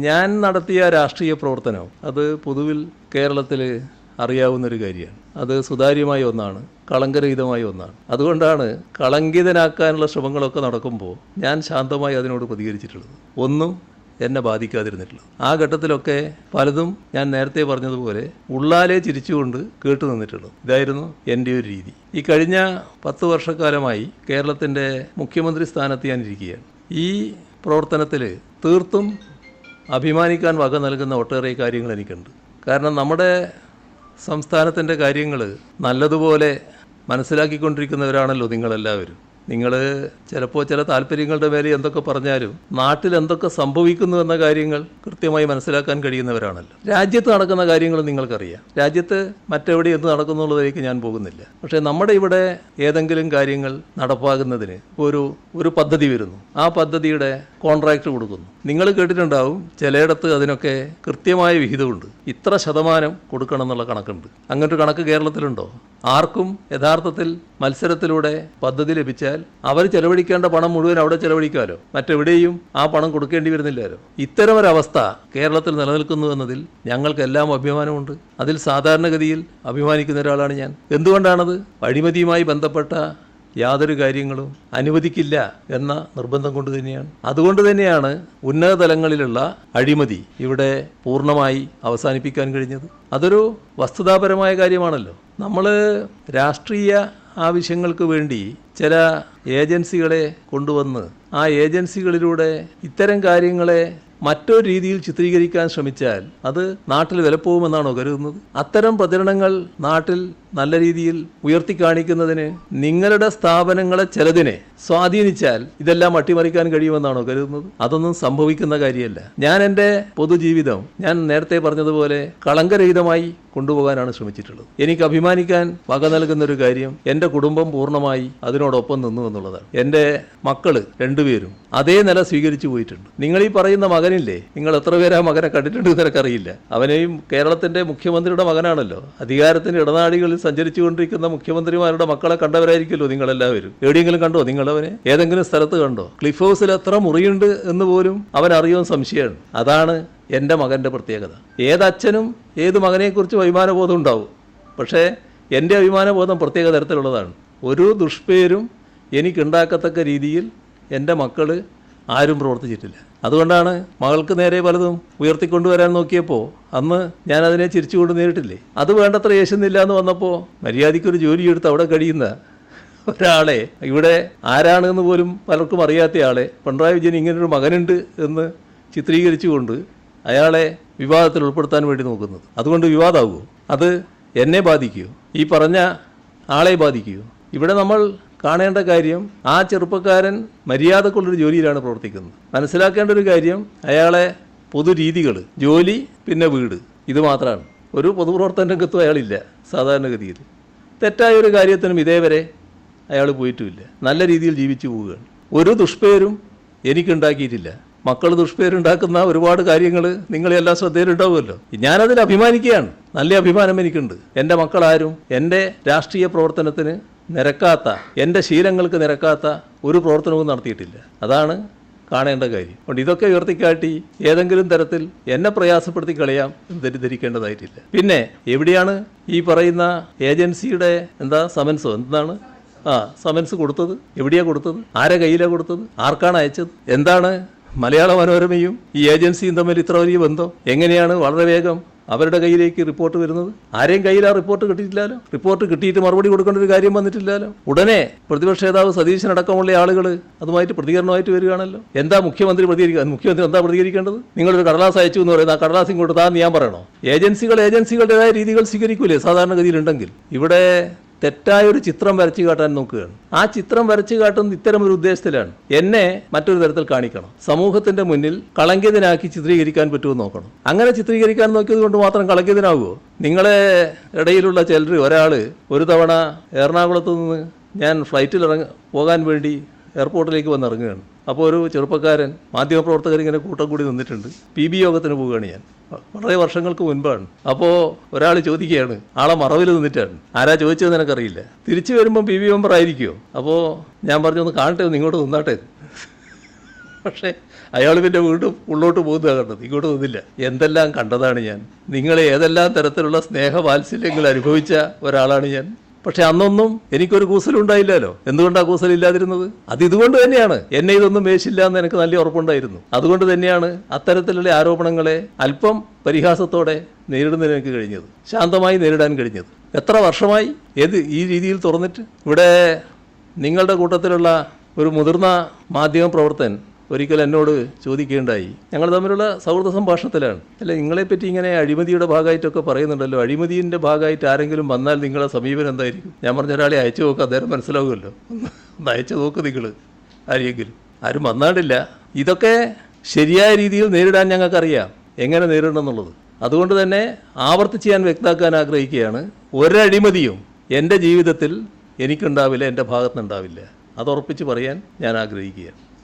ഞാൻ നടത്തിയ രാഷ്ട്രീയ പ്രവർത്തനം അത് പൊതുവിൽ കേരളത്തിൽ അറിയാവുന്നൊരു കാര്യമാണ്. അത് സുതാര്യമായ ഒന്നാണ്, കളങ്കരഹിതമായ ഒന്നാണ്. അതുകൊണ്ടാണ് കളങ്കിതനാക്കാനുള്ള ശ്രമങ്ങളൊക്കെ നടക്കുമ്പോൾ ഞാൻ ശാന്തമായി അതിനോട് പ്രതികരിച്ചിട്ടുള്ളത്. ഒന്നും എന്നെ ബാധിക്കാതിരുന്നിട്ടുള്ളത്. ആ ഘട്ടത്തിലൊക്കെ പലതും ഞാൻ നേരത്തെ പറഞ്ഞതുപോലെ ഉള്ളാലെ ചിരിച്ചുകൊണ്ട് കേട്ടു നിന്നിട്ടുള്ളത്. ഇതായിരുന്നു എൻ്റെ ഒരു രീതി. ഈ കഴിഞ്ഞ 10 വർഷക്കാലമായി കേരളത്തിൻ്റെ മുഖ്യമന്ത്രി സ്ഥാനത്ത് ഞാനിരിക്കുകയാണ്. ഈ പ്രവർത്തനത്തിൽ തീർത്തും അഭിമാനിക്കാൻ വക നൽകുന്ന ഒട്ടേറെ കാര്യങ്ങൾ എനിക്കുണ്ട്. കാരണം നമ്മുടെ സംസ്ഥാനത്തിൻ്റെ കാര്യങ്ങൾ നല്ലതുപോലെ മനസ്സിലാക്കിക്കൊണ്ടിരിക്കുന്നവരാണല്ലോ നിങ്ങളെല്ലാവരും. നിങ്ങൾ ചിലപ്പോൾ ചില താല്പര്യങ്ങളുടെ മേലെ എന്തൊക്കെ പറഞ്ഞാലും നാട്ടിൽ എന്തൊക്കെ സംഭവിക്കുന്നു എന്ന കാര്യങ്ങൾ കൃത്യമായി മനസ്സിലാക്കാൻ കഴിയുന്നവരാണല്ലോ. രാജ്യത്ത് നടക്കുന്ന കാര്യങ്ങൾ നിങ്ങൾക്കറിയാം. രാജ്യത്ത് മറ്റെവിടെ എന്ത് നടക്കുന്നുള്ളതിലേക്ക് ഞാൻ പോകുന്നില്ല. പക്ഷേ നമ്മുടെ ഇവിടെ ഏതെങ്കിലും കാര്യങ്ങൾ നടപ്പാകുന്നതിന് ഒരു പദ്ധതി വരുന്നു. ആ പദ്ധതിയുടെ കോൺട്രാക്ട് കൊടുക്കുന്നു. നിങ്ങൾ കേട്ടിട്ടുണ്ടാവും ചിലയിടത്ത് അതിനൊക്കെ കൃത്യമായ വിഹിതമുണ്ട്. ഇത്ര ശതമാനം കൊടുക്കണം എന്നുള്ള കണക്കുണ്ട്. അങ്ങനൊരു കണക്ക് കേരളത്തിലുണ്ടോ? ആർക്കും യഥാർത്ഥത്തിൽ മത്സരത്തിലൂടെ പദ്ധതി ലഭിച്ചാൽ അവർ ചെലവഴിക്കേണ്ട പണം മുഴുവൻ അവിടെ ചെലവഴിക്കാമല്ലോ. മറ്റെവിടെയും ആ പണം കൊടുക്കേണ്ടി വരുന്നില്ലല്ലോ. ഇത്തരമൊരവസ്ഥ കേരളത്തിൽ നിലനിൽക്കുന്നു എന്നതിൽ ഞങ്ങൾക്കെല്ലാം അഭിമാനമുണ്ട്. അതിൽ സാധാരണഗതിയിൽ അഭിമാനിക്കുന്ന ഒരാളാണ് ഞാൻ. എന്തുകൊണ്ടാണത്? അഴിമതിയുമായി ബന്ധപ്പെട്ട യാതൊരു കാര്യങ്ങളും അനുവദിക്കില്ല എന്ന നിർബന്ധം കൊണ്ട് തന്നെയാണ്. അതുകൊണ്ട് തന്നെയാണ് ഉന്നത തലങ്ങളിലുള്ള അഴിമതി ഇവിടെ പൂർണ്ണമായി അവസാനിപ്പിക്കാൻ കഴിഞ്ഞത്. അതൊരു വസ്തുതാപരമായ കാര്യമാണല്ലോ. നമ്മൾ രാഷ്ട്രീയ ആവശ്യങ്ങൾക്ക് വേണ്ടി ചില ഏജൻസികളെ കൊണ്ടുവന്ന് ആ ഏജൻസികളിലൂടെ ഇത്തരം കാര്യങ്ങളെ മറ്റൊരു രീതിയിൽ ചിത്രീകരിക്കാൻ ശ്രമിച്ചാൽ അത് നാട്ടിൽ വിലപ്പോകുമെന്നാണോ കരുതുന്നത്? അത്തരം പ്രചരണങ്ങൾ നാട്ടിൽ നല്ല രീതിയിൽ ഉയർത്തിക്കാണിക്കുന്നതിന് നിങ്ങളുടെ സ്ഥാപനങ്ങളെ ചിലതിനെ സ്വാധീനിച്ചാൽ ഇതെല്ലാം അട്ടിമറിക്കാൻ കഴിയുമെന്നാണോ കരുതുന്നത്? അതൊന്നും സംഭവിക്കുന്ന കാര്യമല്ല. ഞാൻ എൻ്റെ പൊതുജീവിതം ഞാൻ നേരത്തെ പറഞ്ഞതുപോലെ കളങ്കരഹിതമായി കൊണ്ടുപോകാനാണ് ശ്രമിച്ചിട്ടുള്ളത്. എനിക്ക് അഭിമാനിക്കാൻ വക നൽകുന്നൊരു കാര്യം എൻ്റെ കുടുംബം പൂർണ്ണമായി അതിനോടൊപ്പം നിന്നു എന്നുള്ളതാണ്. എൻ്റെ മക്കള് 2 പേരും അതേ നില സ്വീകരിച്ചു പോയിട്ടുണ്ട്. നിങ്ങൾ ഈ പറയുന്ന മകനില്ലേ, നിങ്ങൾ എത്ര പേര് ആ മകനെ കണ്ടിട്ടുണ്ട് നിനക്കറിയില്ല. അവനെയും കേരളത്തിൻ്റെ മുഖ്യമന്ത്രിയുടെ മകനാണല്ലോ. അധികാരത്തിൻ്റെ ഇടനാഴികളിൽ സഞ്ചരിച്ചു കൊണ്ടിരിക്കുന്ന മുഖ്യമന്ത്രിമാരുടെ മക്കളെ കണ്ടവരായിരിക്കുമല്ലോ നിങ്ങളെല്ലാവരും. എവിടെയെങ്കിലും കണ്ടോ നിങ്ങളവനെ? ഏതെങ്കിലും സ്ഥലത്ത് കണ്ടോ? ക്ലിഫ് ഹൗസിൽ എത്ര മുറിയുണ്ട് എന്ന് പോലും അവൻ അറിയുമെന്ന് സംശയമാണ്. അതാണ് എൻ്റെ മകൻ്റെ പ്രത്യേകത. ഏതച്ഛനും ഏത് മകനെക്കുറിച്ചും അഭിമാനബോധം ഉണ്ടാവും. പക്ഷേ എൻ്റെ അഭിമാനബോധം പ്രത്യേക തരത്തിലുള്ളതാണ്. ഒരു ദുഷ്പേരും എനിക്കുണ്ടാക്കത്തക്ക രീതിയിൽ എൻ്റെ മക്കൾ ആരും പ്രവർത്തിച്ചിട്ടില്ല. അതുകൊണ്ടാണ് മകൾക്ക് നേരെ പലതും ഉയർത്തിക്കൊണ്ടുവരാൻ നോക്കിയപ്പോൾ അന്ന് ഞാനതിനെ ചിരിച്ചുകൊണ്ട് നേരിട്ടില്ലേ. അത് വേണ്ടത്ര യേശുന്നില്ല എന്ന് വന്നപ്പോൾ മര്യാദയ്ക്കൊരു ജോലിയെടുത്ത് അവിടെ കഴിയുന്ന ഒരാളെ, ഇവിടെ ആരാണെന്ന് പോലും പലർക്കും അറിയാത്ത ആളെ, പിണറായി വിജയൻ ഇങ്ങനൊരു മകനുണ്ട് എന്ന് ചിത്രീകരിച്ചുകൊണ്ട് അയാളെ വിവാദത്തിൽ ഉൾപ്പെടുത്താൻ വേണ്ടി നോക്കുന്നത്. അതുകൊണ്ട് വിവാദമാകുമോ? അത് എന്നെ ബാധിക്കുമോ? ഈ പറഞ്ഞ ആളെ ബാധിക്കുമോ? ഇവിടെ നമ്മൾ കാണേണ്ട കാര്യം ആ ചെറുപ്പക്കാരൻ മര്യാദക്കുള്ളൊരു ജോലിയിലാണ് പ്രവർത്തിക്കുന്നത്. മനസ്സിലാക്കേണ്ട ഒരു കാര്യം അയാളെ പൊതുരീതികൾ, ജോലി, പിന്നെ വീട്, ഇത് മാത്രമാണ്. ഒരു പൊതുപ്രവർത്തന രംഗത്തും അയാളില്ല സാധാരണഗതിയിൽ. തെറ്റായ ഒരു കാര്യത്തിനും ഇതേവരെ അയാൾ പോയിട്ടുമില്ല. നല്ല രീതിയിൽ ജീവിച്ചു പോവുകയാണ്. ഒരു ദുഷ്പേരും എനിക്കുണ്ടാക്കിയിട്ടില്ല. മക്കൾ ദുഷ്പേരുണ്ടാക്കുന്ന ഒരുപാട് കാര്യങ്ങൾ നിങ്ങളെല്ലാം ശ്രദ്ധയിലുണ്ടാവുമല്ലോ. ഞാനതിൽ അഭിമാനിക്കുകയാണ്. നല്ല അഭിമാനം എനിക്കുണ്ട്. എൻ്റെ മക്കളാരും എൻ്റെ രാഷ്ട്രീയ പ്രവർത്തനത്തിന് നിരക്കാത്ത, എൻ്റെ ശീലങ്ങൾക്ക് നിരക്കാത്ത ഒരു പ്രവർത്തനവും നടത്തിയിട്ടില്ല. അതാണ് കാണേണ്ട കാര്യം. അതുകൊണ്ട് ഇതൊക്കെ ഉയർത്തിക്കാട്ടി ഏതെങ്കിലും തരത്തിൽ എന്നെ പ്രയാസപ്പെടുത്തി കളയാം എന്ന് തെറ്റിദ്ധരിക്കേണ്ടതായിട്ടില്ല. പിന്നെ എവിടെയാണ് ഈ പറയുന്ന ഏജൻസിയുടെ സമൻസോ എന്താണ് സമൻസ് കൊടുത്തത്? എവിടെയാണ് കൊടുത്തത്? ആരെ കയ്യിലാണ് കൊടുത്തത്? ആർക്കാണ് അയച്ചത്? എന്താണ് മലയാള മനോരമയും ഈ ഏജൻസിയും തമ്മിൽ ഇത്ര വലിയ ബന്ധം? എങ്ങനെയാണ് വളരെ വേഗം അവരുടെ കയ്യിലേക്ക് റിപ്പോർട്ട് വരുന്നത്? ആരെയും കയ്യിൽ ആ റിപ്പോർട്ട് കിട്ടിയിട്ടില്ലല്ലോ. റിപ്പോർട്ട് കിട്ടിയിട്ട് മറുപടി കൊടുക്കേണ്ട ഒരു കാര്യം വന്നിട്ടില്ലല്ലോ. ഉടനെ പ്രതിപക്ഷ നേതാവ് സതീശനടക്കമുള്ള ആളുകൾ അതുമായിട്ട് പ്രതികരണമായിട്ട് വരികയാണല്ലോ. എന്താ മുഖ്യമന്ത്രി മുഖ്യമന്ത്രി എന്താ പ്രതികരിക്കേണ്ടത്? നിങ്ങളൊരു കടലാസ് അയച്ചു എന്ന് പറയുന്നത് ആ കടലാസ് ഇങ്ങോട്ട് താന്ന് ഞാൻ പറയണോ? ഏജൻസികളുടേതായ രീതികൾ സ്വീകരിക്കൂലേ സാധാരണഗതിയിലുണ്ടെങ്കിൽ? ഇവിടെ തെറ്റായൊരു ചിത്രം വരച്ചു കാട്ടാൻ നോക്കുകയാണ്. ആ ചിത്രം വരച്ചു കാട്ടുന്നത് ഇത്തരം ഒരു ഉദ്ദേശത്തിലാണ്. എന്നെ മറ്റൊരു തരത്തിൽ കാണിക്കണം, സമൂഹത്തിന്റെ മുന്നിൽ കളങ്കിതനാക്കി ചിത്രീകരിക്കാൻ പറ്റുമെന്ന് നോക്കണം. അങ്ങനെ ചിത്രീകരിക്കാൻ നോക്കിയത് കൊണ്ട് മാത്രം കളങ്കിതനാകുമോ? നിങ്ങളെ ഇടയിലുള്ള ചിലർ, ഒരാൾ ഒരു തവണ എറണാകുളത്ത് നിന്ന് ഞാൻ ഫ്ലൈറ്റിൽ പോകാൻ വേണ്ടി എയർപോർട്ടിലേക്ക് വന്നിറങ്ങുകയാണ്. അപ്പോൾ ഒരു ചെറുപ്പക്കാരൻ, മാധ്യമപ്രവർത്തകർ ഇങ്ങനെ കൂട്ടം കൂടി നിന്നിട്ടുണ്ട്. PB യോഗത്തിന് പോവുകയാണ് ഞാൻ. വളരെ വർഷങ്ങൾക്ക് മുൻപാണ്. അപ്പോൾ ഒരാൾ ചോദിക്കുകയാണ്, ആളെ മറവിൽ നിന്നിട്ടാണ്. ആരാ ചോദിച്ചതെന്ന് എനിക്കറിയില്ല. തിരിച്ചു വരുമ്പം PB മെമ്പർ ആയിരിക്കുമോ? അപ്പോൾ ഞാൻ പറഞ്ഞു, ഒന്ന് കാണട്ടെ, ഒന്ന് ഇങ്ങോട്ട് നിന്നാട്ടെ. പക്ഷേ അയാൾ പിന്നെ വീണ്ടും ഉള്ളോട്ട് പോകുന്നതാണ് കണ്ടത്, ഇങ്ങോട്ട് വന്നില്ല. എന്തെല്ലാം കണ്ടതാണ് ഞാൻ. നിങ്ങളെ ഏതെല്ലാം തരത്തിലുള്ള സ്നേഹവാത്സല്യങ്ങൾ അനുഭവിച്ച ഒരാളാണ് ഞാൻ. പക്ഷെ അന്നൊന്നും എനിക്കൊരു കൂസലുണ്ടായില്ലല്ലോ. എന്തുകൊണ്ടാണ് കൂസലില്ലാതിരുന്നത്? അത് ഇതുകൊണ്ട് തന്നെയാണ്. എന്നെ ഇതൊന്നും വേശില്ല എന്ന് എനിക്ക് നല്ല ഉറപ്പുണ്ടായിരുന്നു. അതുകൊണ്ട് തന്നെയാണ് അത്തരത്തിലുള്ള ആരോപണങ്ങളെ അല്പം പരിഹാസത്തോടെ നേരിടുന്നതിന് എനിക്ക് കഴിഞ്ഞത്, ശാന്തമായി നേരിടാൻ കഴിഞ്ഞത്. എത്ര വർഷമായി ഈ രീതിയിൽ തുറന്നിട്ട്. ഇവിടെ നിങ്ങളുടെ കൂട്ടത്തിലുള്ള ഒരു മുതിർന്ന മാധ്യമ പ്രവർത്തകൻ ഒരിക്കൽ എന്നോട് ചോദിക്കുകയുണ്ടായി, ഞങ്ങൾ തമ്മിലുള്ള സൗഹൃദ സംഭാഷണത്തിലാണ്, അല്ല നിങ്ങളെപ്പറ്റി ഇങ്ങനെ അഴിമതിയുടെ ഭാഗമായിട്ടൊക്കെ പറയുന്നുണ്ടല്ലോ, അഴിമതിൻ്റെ ഭാഗമായിട്ട് ആരെങ്കിലും വന്നാൽ നിങ്ങളുടെ സമീപനം എന്തായിരിക്കും? ഞാൻ പറഞ്ഞ ഒരാളെ അയച്ചു നോക്കുക, അദ്ദേഹം മനസ്സിലാവുമല്ലോ, ഒന്ന് അയച്ചു നോക്ക് നിങ്ങൾ ആരെങ്കിലും. ആരും വന്നാണ്ടില്ല. ഇതൊക്കെ ശരിയായ രീതിയിൽ നേരിടാൻ ഞങ്ങൾക്കറിയാം എങ്ങനെ നേരിടണം എന്നുള്ളത്. അതുകൊണ്ട് തന്നെ ആവർത്തിച്ച് ഞാൻ വ്യക്തമാക്കാൻ ആഗ്രഹിക്കുകയാണ്, ഒരഴിമതിയും എൻ്റെ ജീവിതത്തിൽ എനിക്കുണ്ടാവില്ല, എൻ്റെ ഭാഗത്തുനിന്നുണ്ടാവില്ല. അത് ഉറപ്പിച്ച് പറയാൻ ഞാൻ ആഗ്രഹിക്കുകയാണ്.